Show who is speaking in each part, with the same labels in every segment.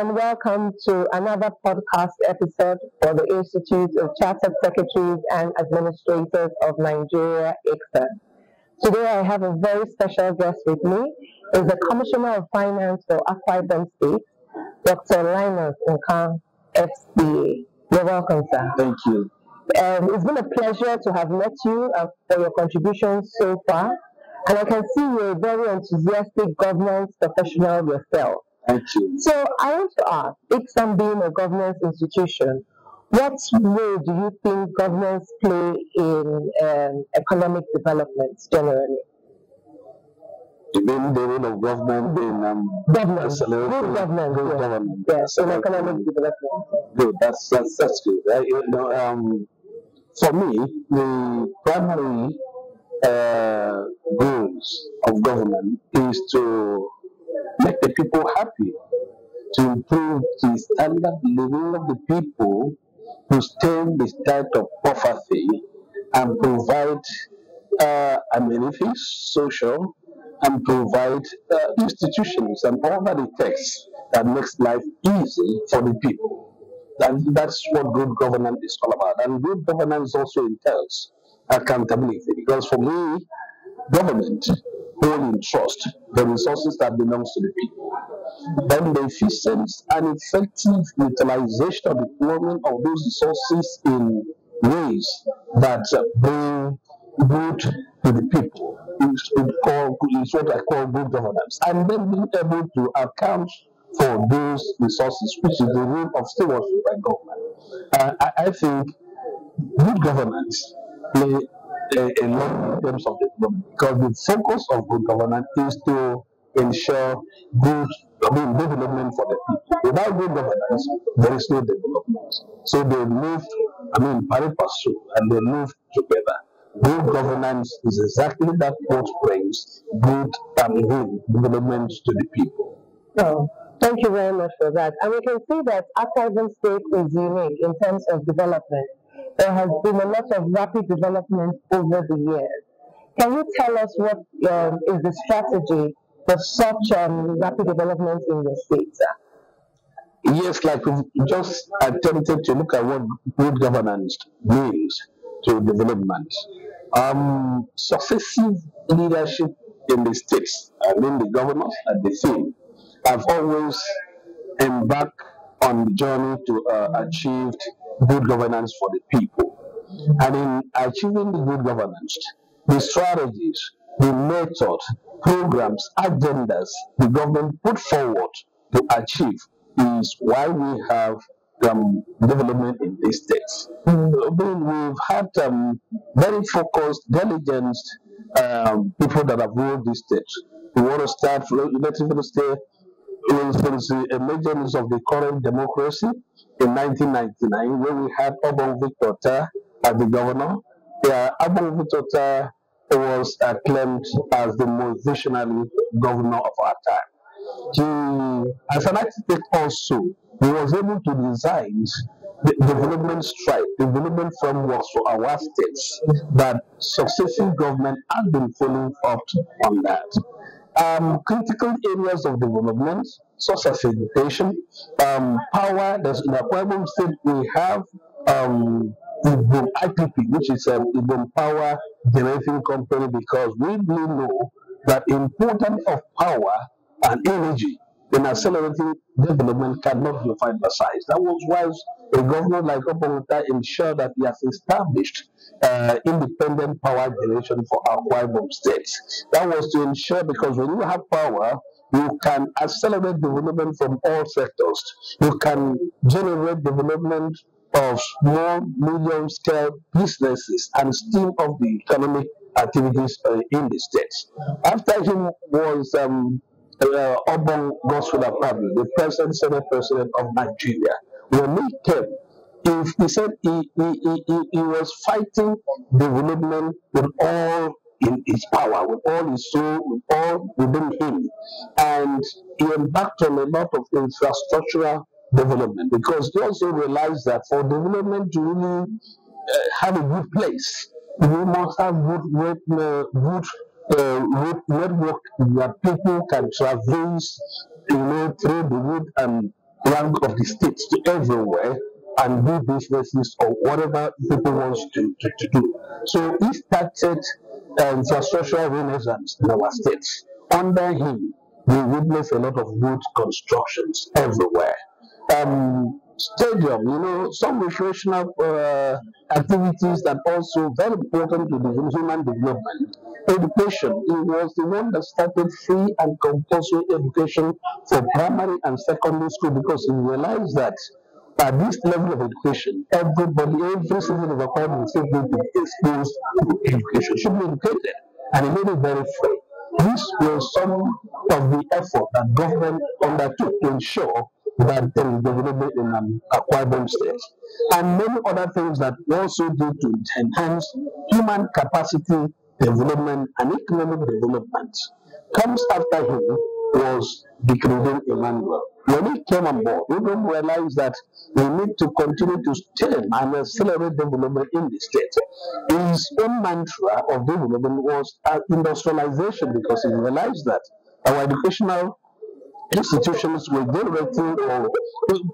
Speaker 1: and welcome to another podcast episode for the Institute of Chartered Secretaries and Administrators of Nigeria, ICSAN. Today I have a very special guest with me, is the Commissioner of Finance for Akwa Ibom State, Dr. Linus Nkan, FCA. You're welcome, sir.
Speaker 2: Thank you.
Speaker 1: It's been a pleasure to have met you for your contributions so far, and I can see you're a very enthusiastic governance professional yourself.
Speaker 2: Thank you.
Speaker 1: So I want to ask, ICSAN being a governance institution, what role do you think governance play in economic development generally?
Speaker 2: You mean the role of government in
Speaker 1: Governance, good governance,
Speaker 2: good government.
Speaker 1: Yes, in economic development.
Speaker 2: Good. That's good. Right? For me, the primary goals of government is to make the people happy, to improve the standard living of the people, to stem the state of poverty, and provide amenities, social, and provide institutions and all that it takes that makes life easy for the people. That's what good governance is all about. And good governance also entails accountability, because for me, government hold in trust the resources that belongs to the people. Then the efficient and effective utilization or deployment of those resources in ways that bring good to the people is what I call good governance. And then being able to account for those resources, which is the role of stewardship by government. I think good governance play a lot in terms of development, because the focus of good governance is to ensure development for the people. Without good governance, there is no development. So they moved, pari passu, and they moved together. Good governance is exactly that what brings good development to the people.
Speaker 1: Oh, thank you very much for that. And we can see that Akwa Ibom State is unique in terms of development. There has been a lot of rapid development over the years. Can you tell us what is the strategy for such rapid development in the state, sir?
Speaker 2: Yes, like we've just attempted to look at what good governance means to development. Successive leadership in the states, the governors and the team, have always embarked on the journey to achieve good governance for the people. And in achieving the good governance, the strategies, the method, programs, agendas the government put forward to achieve is why we have development in these states. We've had very focused, diligent people that have ruled these states. We want to start, let's even say, since the emergence of the current democracy in 1999, where we had Obong Victor as the governor. Obong Victor was acclaimed as the most visionary governor of our time. As an architect also, he was able to design the development frameworks for our states that successive government has been following up on that. Critical areas of development, such as education, power. In Akwa Ibom State, we have Ibom IPP, which is an Ibom Power Generating Company, because we really know that importance of power and energy in accelerating development cannot be emphasized. That was why a governor like Obong ensured that he has established independent power generation for Akwa Ibom State. That was to ensure, because when you have power, you can accelerate development from all sectors. You can generate development of small, medium-scale businesses and steam up the economic activities in the state. After him was Obong Godswill Apabio, the present Senate President of Nigeria. When he came, he said he was fighting development with all in his power, with all his soul, with all within him. And he embarked on a lot of infrastructural development, because he also realized that for development to really have a good place, we must have good network that people can traverse, through the wood and rank of the state to everywhere and do businesses or whatever people want to do. So he started infrastructural renaissance in our states. Under him, we witnessed a lot of good constructions everywhere. Stadium, some recreational activities that also very important to the human development. Education, he was the one that started free and compulsory education for primary and secondary school because he realized that at this level of education, every citizen of Akwa Ibom State need to be exposed to education, should be educated, and he made it very free. This was some of the effort that government undertook to ensure that there is development in Akwa Ibom State, and many other things that also do to enhance human capacity development and economic development. Comes after him was the Creating Emmanuel. When he came on board, we don't realize that we need to continue to stem and accelerate development in the state. His own mantra of development was industrialization because he realized that our educational institutions were generating or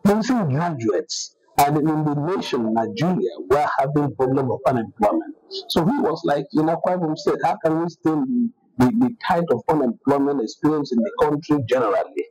Speaker 2: producing graduates, and in the nation Nigeria we're having problem of unemployment. So he was like, Akwa Ibom State, how can we stem the kind of unemployment experience in the country generally?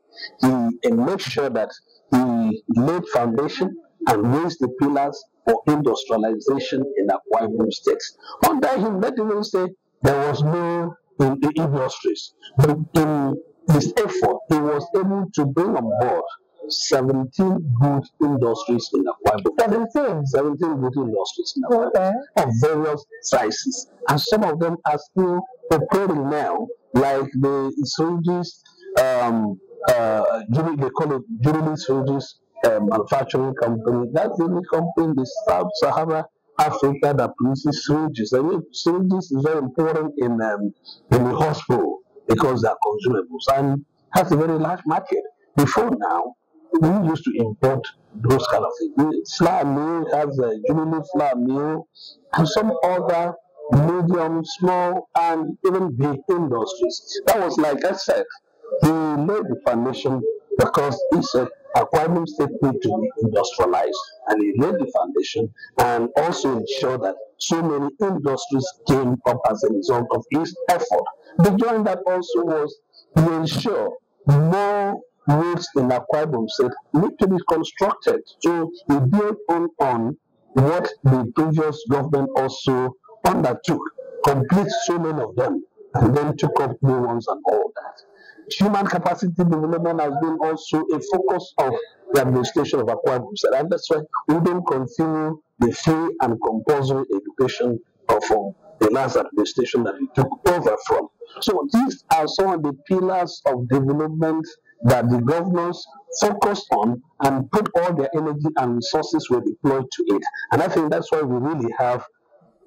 Speaker 2: He made sure that he laid foundation and raised the pillars for industrialization in Akwa Ibom State. Under him, let me say there was no in the industries, but in his effort, he was able to bring on board 17 good industries in Akwa Ibom. 17 good industries in Akwa Ibom of various sizes, and some of them are still operating now, like the Swedish, they call it Jubilee Swedish manufacturing company. That's the only company in the Sub-Saharan Africa that produces syringes. I mean, syringes is very important in the hospital because they are consumables and has a very large market. Before now, we used to import those kind of things. Flour mill has a Jubilee flour mill and some other medium, small, and even big industries. That was, like I said, he laid the foundation because he said Akwa Ibom State need to be industrialized, and he laid the foundation and also ensured that so many industries came up as a result of his effort. The joint that also was to ensure more roads in Akwa Ibom State need to be constructed. So he built on what the previous government also undertook, complete so many of them, and then took up new ones and all that. Human capacity development has been also a focus of the administration of Akwa Ibom State, and that's why we don't continue the free and compulsory education from the last administration that we took over from. So these are some of the pillars of development that the governors focused on and put all their energy and resources were deployed to it. And I think that's why we really have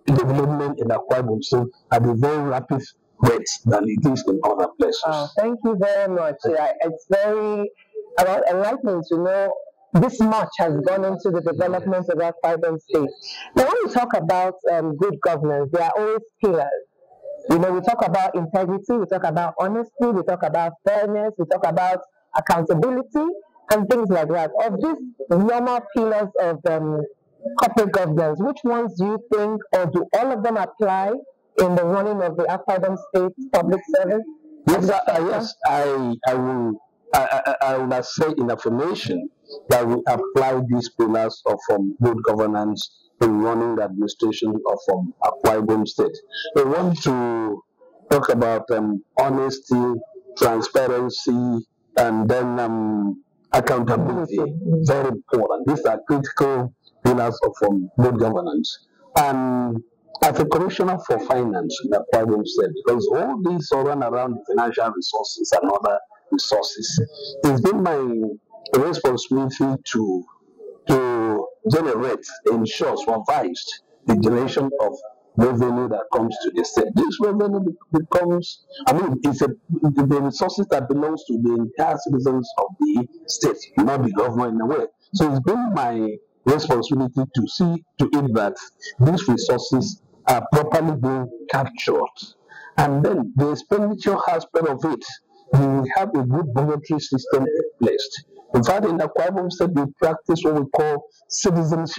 Speaker 2: development in Akwa Ibom State at a very rapid rate than it is in other places.
Speaker 1: Thank you very much. It's very enlightening to know this much has gone into the development of Akwa Ibom State. Now, when we talk about good governance, there are always pillars. We talk about integrity, we talk about honesty, we talk about fairness, we talk about accountability, and things like that. Of these normal pillars of corporate governance, which ones do you think, or do all of them apply in the running of the Akwa Ibom State public service?
Speaker 2: Yes, I will say in affirmation that we apply these pillars of good governance in running the administration of Akwa Ibom State. We want to talk about honesty, transparency, and then accountability. Very important. These are critical pillars of good governance. And as a commissioner for finance in Akwa Ibom State, because all these are run around financial resources and other resources, it's been my responsibility to generate, ensure, supervise the generation of revenue that comes to the state. This revenue becomes, it's the resources that belongs to the entire citizens of the state, not the government in a way. So it's been my responsibility to see to it that these resources are properly being captured. And then the expenditure aspect of it, we have a good budgetary system in place. In fact, in Akwa Ibom State, we practice what we call citizens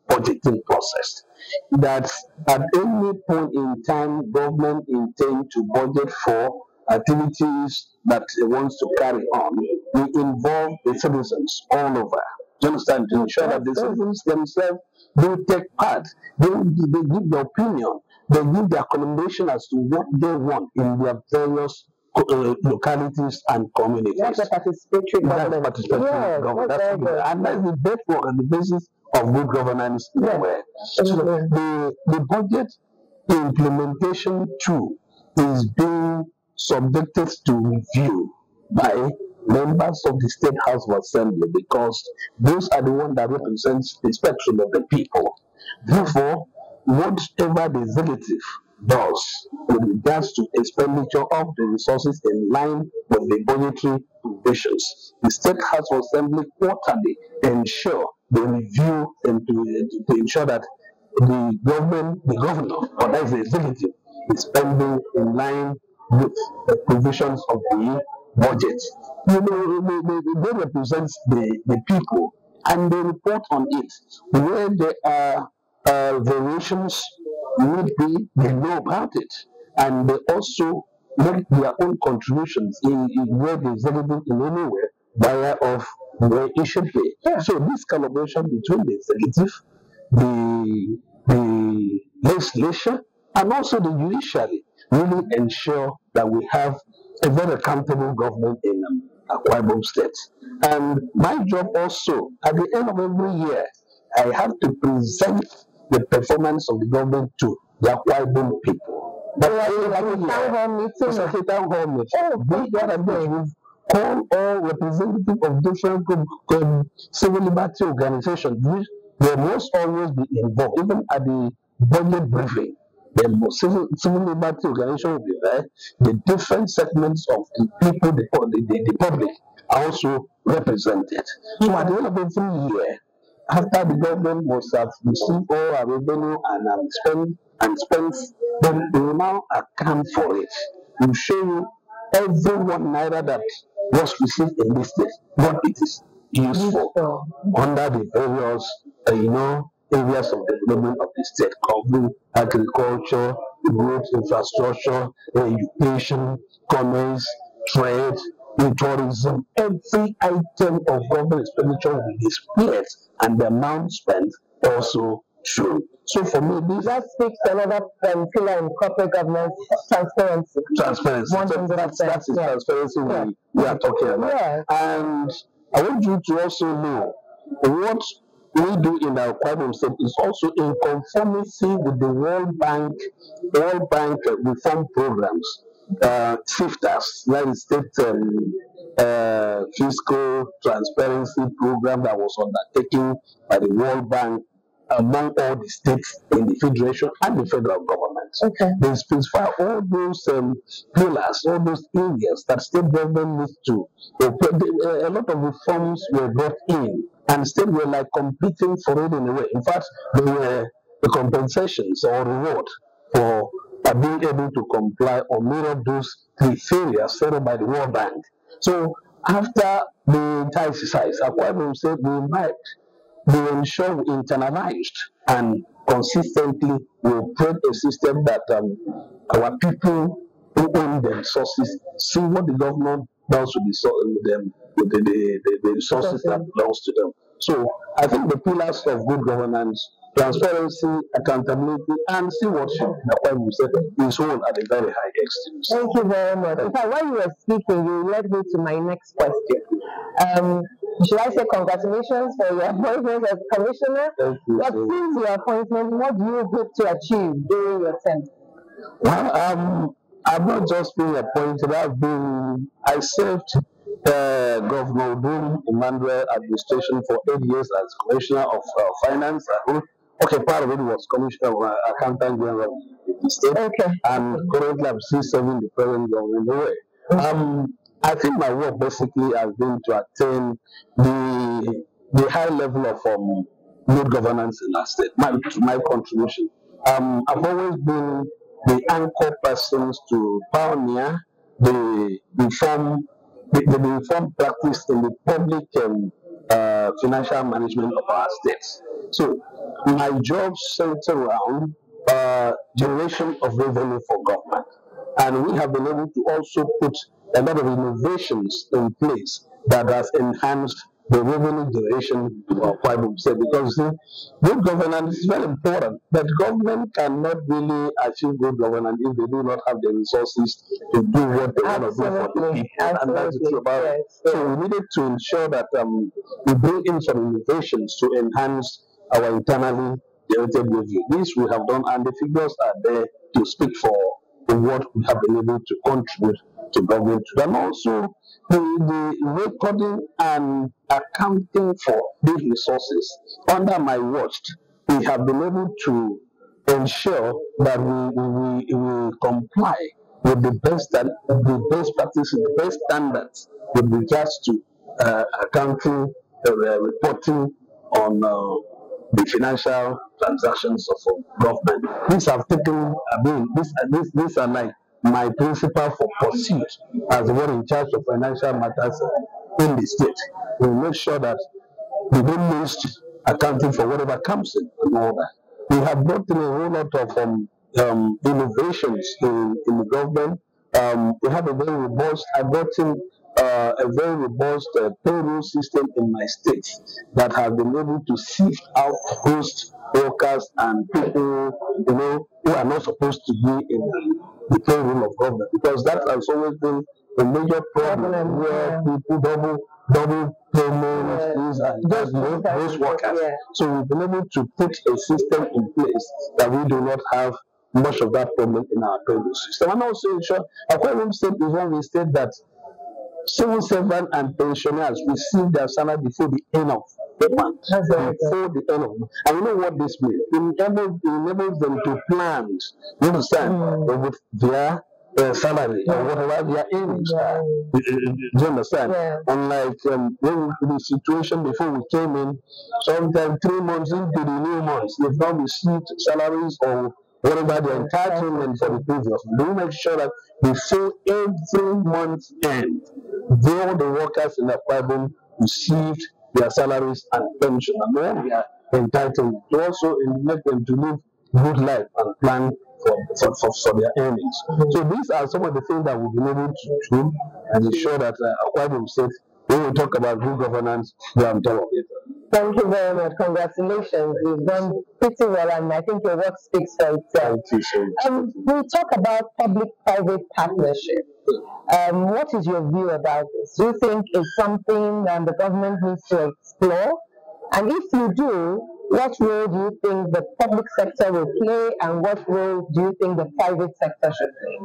Speaker 2: budgeting process. That at any point in time, government intend to budget for activities that it wants to carry on. We involve the citizens all over. Do you understand? To ensure that the citizens themselves do take part. They give their opinion. They give their recommendation as to what they want in their various localities and communities.
Speaker 1: That's a participatory government.
Speaker 2: That's and that's the bedrock and the basis of good governance. So the budget implementation too is being subjected to review by members of the State House of Assembly, because those are the ones that represents the spectrum of the people. Therefore, whatever the executive does with regards to expenditure of the resources in line with the budgetary provisions, the State House of Assembly quarterly ensure they review and to ensure that the governor, or that is the executive, is spending in line with the provisions of the budget. They represent the people, and they report on it. Where there are variations, they know about it, and they also make their own contributions in where the executive in any way via of where it should be. So this collaboration between the executive, the legislature, and also the judiciary really ensure that we have a very accountable government in Akwa Ibom State. And my job also, at the end of every year, I have to present the performance of the government to the Akwa Ibom people. But like a town hall meeting. It's like a town hall meeting. We call all representatives of different civil liberty organizations, which they must always be involved, even at the budget briefing. The civil liberty organization will be there. The different segments of the people, the public, are also represented. So at the end of every year, after the government must have received all our revenue and spent, then we will now account for it. We'll show you every one naira that was received in this state, what it is used for under the various, areas of development of the state, covering agriculture, road infrastructure, education, commerce, trade, tourism. Every item of government expenditure will be displayed, and the amount spent also shown. So for me, that speaks to another pillar in corporate governance: transparency. Transparency. That's the transparency we are talking about. Yeah. And I want you to also know what we do in our Akwa Ibom State is also in conformity with the World Bank reform programs, SIFTAS, that is State Fiscal Transparency Program that was undertaken by the World Bank among all the states in the federation and the federal government. Okay. They specify all those pillars, all those areas that state government needs to. A lot of reforms were brought in, and states were like competing for it in a way. In fact, they were the compensations or reward for being able to comply or meet up those criteria set up by the World Bank. So after the ICSAN, Akwa Ibom State we ensure we internalized and consistently will create a system that our people who own the resources see what the government does with the resources that belongs to them. So I think the pillars of good governance, transparency, accountability, and stewardship, Akwa Ibom State is all at a very high extent. Thank you very much. In fact, while you were speaking, you led me to my next question. Should I say congratulations for your appointment as commissioner? But since your appointment, what do you hope to achieve during your term? Well, I've not just been appointed. I served Governor Udum Emmanuel administration for 8 years as Commissioner of Finance. Part of it was Commissioner of Accountant General of the state. Okay. And currently I'm still serving the present government away. I think my work basically has been to attain the high level of good governance in our state. My contribution. I've always been the anchor persons to pioneer the reform the informed practice in the public financial management of our states. So my job centers around generation of revenue for government. And we have been able to also put a lot of innovations in place that has enhanced the revenue generation of Akwa Ibom State, because good governance is very important. But government cannot really achieve good governance if they do not have the resources to do what they want to do for the people. And that's the truth about it. So we needed to ensure that we bring in some innovations to enhance our internally generated revenue. This we have done, and the figures are there to speak for what we have been able to contribute to government. And also the recording and accounting for these resources. Under my watch, we have been able to ensure that we comply with the best practices, the best standards with regards to accounting, reporting on the financial transactions of government. These have taken, these are like my principle for pursuit as the one in charge of financial matters in the state. We make sure that we don't miss accounting for whatever comes in and all that. We have brought in a whole lot of innovations in the government. We have a very robust, I brought in a very robust payroll system in my state that has been able to sift out ghost workers and people, who are not supposed to be in the payroll of government, because that has always been a major problem where people double payments, those workers. Yeah. So we've been able to put a system in place that we do not have much of that problem in our payroll system. And also ensure Akwa Ibom State is one of the states that civil servants and pensioners receive their salary before the end of the month. Before the end of the month. And you know what this means? It enables them to plan, you understand, with their salary or whatever their earnings are. Do you understand? Yeah. Unlike when the situation before we came in, sometimes 3 months into the new months, they've not received salaries or whatever the entitlement for the previous. We make sure that before every month's end, all the workers in the Akwa Ibom received their salaries and pension, and then they are entitled to also make them to live good life and plan for their earnings. So these are some of the things that we've been able to do and ensure that Akwa Ibom State, when we talk about good governance, we are on top of it.
Speaker 1: Thank you very much. Congratulations. You've done pretty well, and I think your work speaks for itself.
Speaker 2: Thank you so much.
Speaker 1: We talk about public-private partnership. What is your view about this? Do you think it's something that the government needs to explore? And if you do, what role do you think the public sector will play, and what role do you think the private sector should play?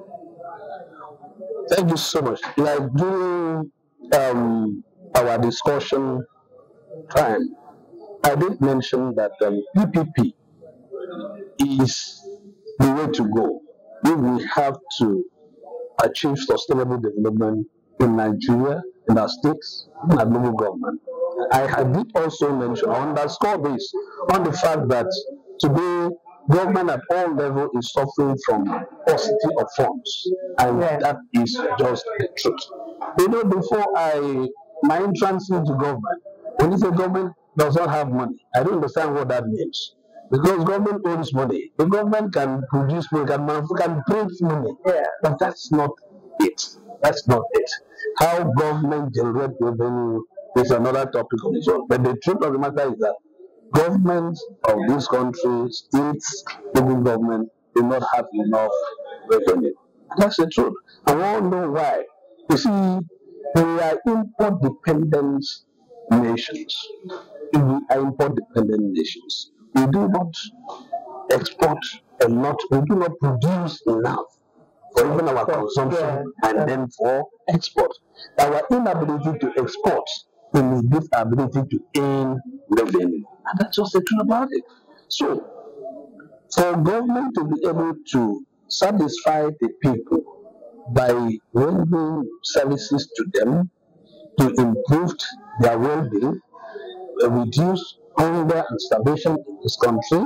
Speaker 2: Thank you so much. Like during our discussion time, I did mention that PPP is the way to go if we have to achieve sustainable development in Nigeria, in our states, and our local government. I did also mention, I underscore this, on the fact that today government at all levels is suffering from paucity of funds, and that is just the truth. Before my entrance into government, when you say government does not have money, I don't understand what that means. Because government owns money. The government can produce money, can print money. Yeah. But that's not it. That's not it. How government generates revenue is another topic of its own. But the truth of the matter is that governments of this country, states, local government, do not have enough revenue. That's the truth. And we all know why. You see, we are import-dependent nations. We are import-dependent nations. We do not export a lot. We do not produce enough for even our consumption and then for export. Our inability to export will reduce our ability to earn revenue. And that's just the truth about it. So, for government to be able to satisfy the people by rendering services to them to improve their well-being, reduce hunger and starvation in this country,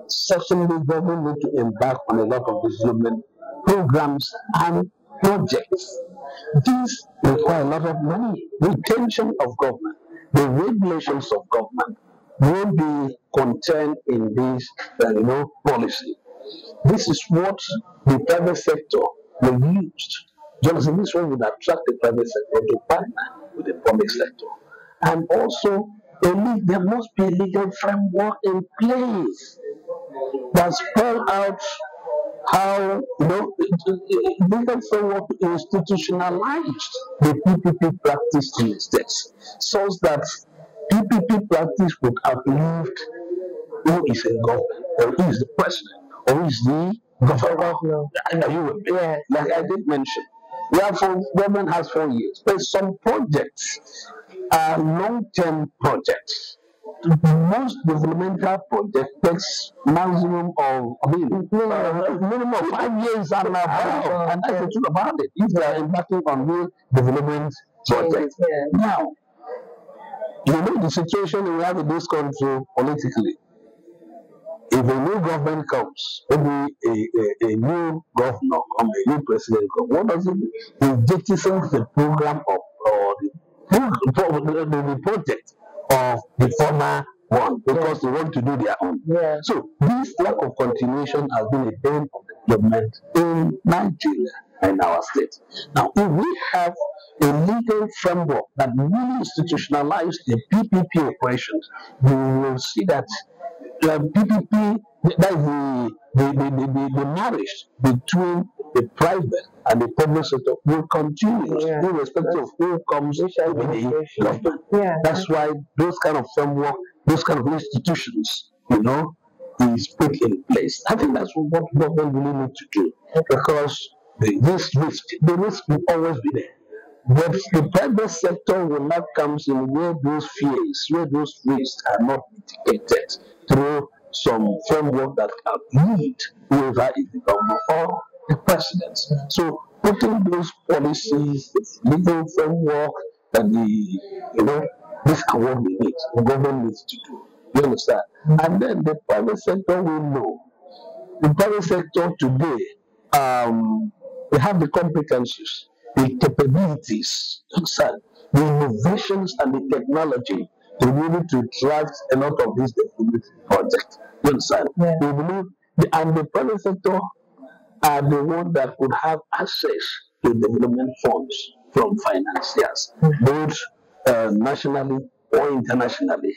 Speaker 2: certainly government need to embark on a lot of development programs and projects These require a lot of money. Retention of government, the regulations of government will be contained in this, policy. This is what the private sector will use. Jonathan, this one would attract the private sector to partner with the public sector. And also, there must be a legal framework in place that spell out how legal framework institutionalized the PPP practice in the states, so that PPP practice would uplift who is in government, or who is the president, or who is the governor. Are you with me?
Speaker 1: Yes.
Speaker 2: Like I did mention, government has 4 years, but some projects are long-term projects. Most developmental projects takes minimum of 5 years and above, and that's the truth about it. If they are embarking on real development projects. Now, the situation we have in this country politically. If a new government comes, maybe a new governor comes, a new president comes, what does it do? He jettisons the program of the project of the former one because they want to do their own.
Speaker 1: Yeah.
Speaker 2: So this lack of continuation has been a bane of development in Nigeria and our state. Now, if we have a legal framework that really institutionalizes the PPP operations, we will see that PPP, that is the marriage between the private and the public sector will continue irrespective of who comes with the government.
Speaker 1: Yeah.
Speaker 2: That's why those kind of framework, those kind of institutions, is put in place. I think that's what government really need to do, because the risk will always be there. But the private sector will not come in where those fears, where those risks are not mitigated through some framework that can lead whoever is the governor or the president. So putting those policies, legal framework, and this are what we need, the government needs to do. You understand? And then the private sector will know. The private sector today, they have the competencies, the capabilities, the innovations and the technology to be able to drive a lot of these development projects. You understand?
Speaker 1: Yeah.
Speaker 2: We believe, and the private sector are the ones that could have access to development funds from financiers, both nationally or internationally.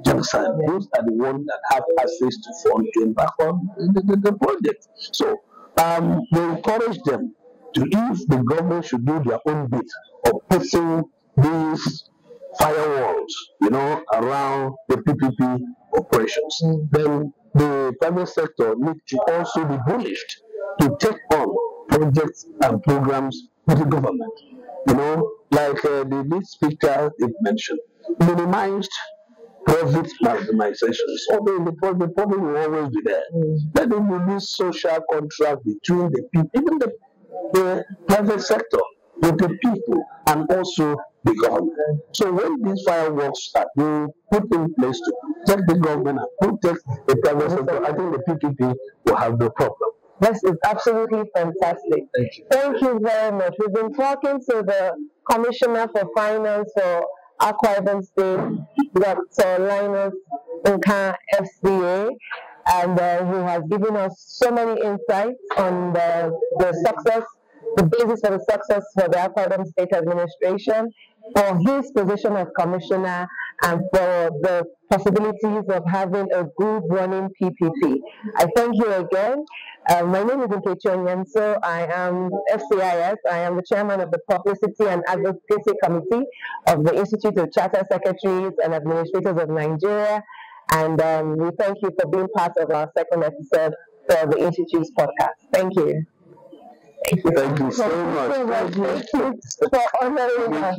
Speaker 2: You understand? Yeah. Those are the ones that have access to funds to embark on the project. So we encourage them to, if the government should do their own bit of putting these firewalls, around the PPP operations, then the private sector needs to also be bullish to take on projects and programs with the government. Like the lead speaker did mention, minimized profit maximizations. Although the profit will always be there. Let them do this social contract between the people, even the private sector, with the people and also the government. So when these fireworks start, we put in place to protect the government and protect the private sector. I think the PPP will have no problem.
Speaker 1: This is absolutely fantastic. Thank you very much. We've been talking to the Commissioner for Finance for Akwa Ibom State, Dr. Linus Nkan, FCA, and he has given us so many insights on the success, the basis for the success for the Akwa Ibom State Administration, for his position as Commissioner, and for the possibilities of having a good running PPP. I thank you again. My name is Nkechi Onyenso. I am FCIS. I am the chairman of the Publicity and Advocacy Committee of the Institute of Chartered Secretaries and Administrators of Nigeria. And we thank you for being part of our second episode for the Institute's podcast. Thank you.
Speaker 2: Thank you so much.
Speaker 1: Thank you for honoring us.